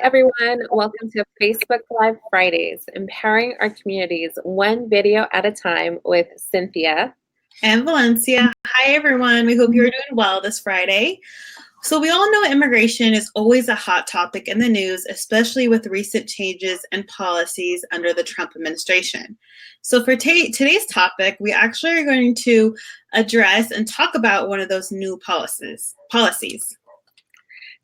everyone. Welcome to Facebook Live Fridays, empowering our communities one video at a time with Cynthia and Valencia. Hi, everyone. We hope you're doing well this Friday. So we all know immigration is always a hot topic in the news, especially with recent changes and policies under the Trump administration. So for today's topic, we actually are going to address and talk about one of those new policies.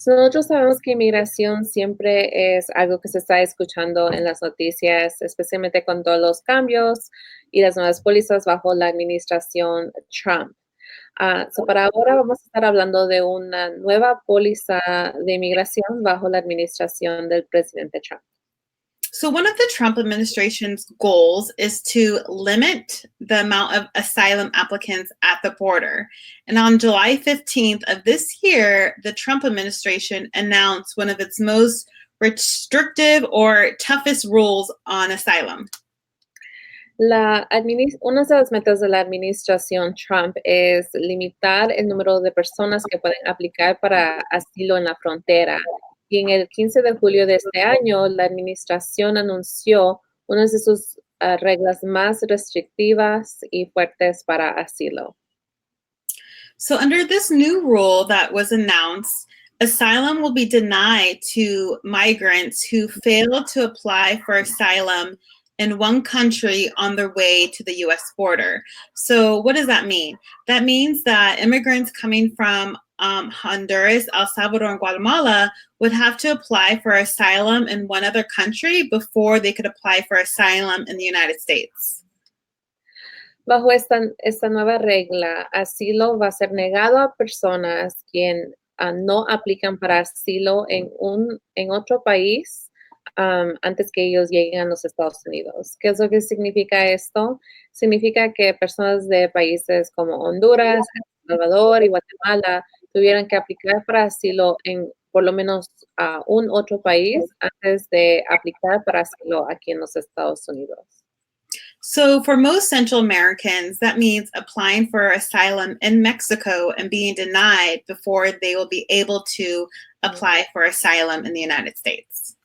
Nosotros sabemos que inmigración siempre es algo que se está escuchando en las noticias, especialmente con todos los cambios y las nuevas pólizas bajo la administración Trump. Para ahora vamos a estar hablando de una nueva póliza de inmigración bajo la administración del presidente Trump. So one of the Trump administration's goals is to limit the amount of asylum applicants at the border. And on July 15th of this year, the Trump administration announced one of its most restrictive or toughest rules on asylum. Una de las metas de la administración Trump es limitar el número de personas que pueden aplicar para asilo en la frontera. Y en el 15 de julio de este año, la administración anunció una de sus reglas más restrictivas y fuertes para asilo. So under this new rule that was announced, asylum will be denied to migrants who fail to apply for asylum in one country on their way to the U.S. border. So what does that mean? That means that immigrants coming from Honduras, El Salvador, and Guatemala would have to apply for asylum in one other country before they could apply for asylum in the United States. Bajo esta nueva regla, asilo va a ser negado a personas quien no aplican para asilo en otro país antes que ellos lleguen a los Estados Unidos. ¿Qué es lo que significa esto? Significa que personas de países como Honduras, El Salvador y Guatemala tuvieran que aplicar para asilo en por lo menos un otro país antes de aplicar para asilo aquí en los Estados Unidos. So for most Central Americans, that means applying for asylum in Mexico and being denied before they will be able to apply for asylum in the United States.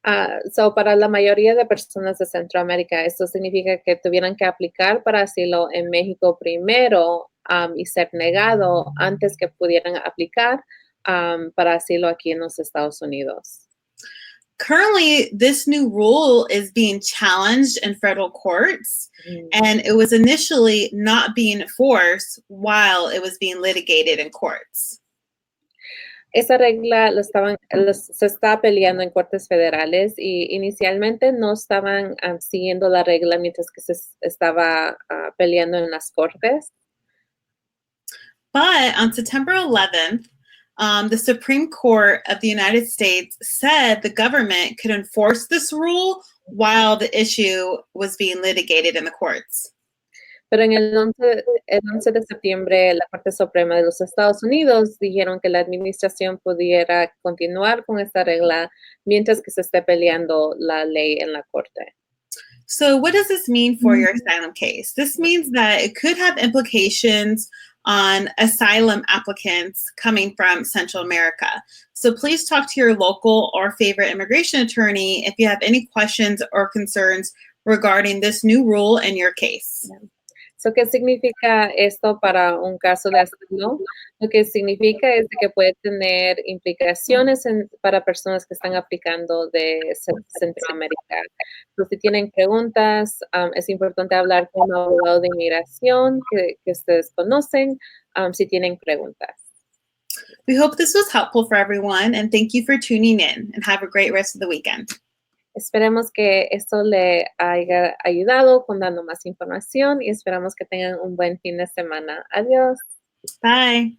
Para la mayoría de personas de Centroamérica, esto significa que tuvieran que aplicar para asilo en México primero y ser negado antes que pudieran aplicar para asilo aquí en los Estados Unidos. Currently, this new rule is being challenged in federal courts, and it was initially not being enforced while it was being litigated in courts. Esa regla se está peleando en cortes federales y inicialmente no estaban siguiendo la regla mientras que se estaba peleando en las cortes. But on September 11th, the Supreme Court of the United States said the government could enforce this rule while the issue was being litigated in the courts. Pero en el 11 de septiembre, la Corte Suprema de los Estados Unidos dijeron que la administración pudiera continuar con esta regla mientras que se esté peleando la ley en la Corte. So what does this mean for your asylum case? This means that it could have implications on asylum applicants coming from Central America. So please talk to your local or favorite immigration attorney if you have any questions or concerns regarding this new rule in your case. Yeah. ¿Qué significa esto para un caso de asilo? Lo que significa es que puede tener implicaciones para personas que están aplicando de Centroamérica. Si tienen preguntas, es importante hablar con un abogado de inmigración que ustedes conocen si tienen preguntas. We hope this was helpful for everyone, and thank you for tuning in, and have a great rest of the weekend. Esperemos que esto le haya ayudado con dando más información y esperamos que tengan un buen fin de semana. Adiós. Bye.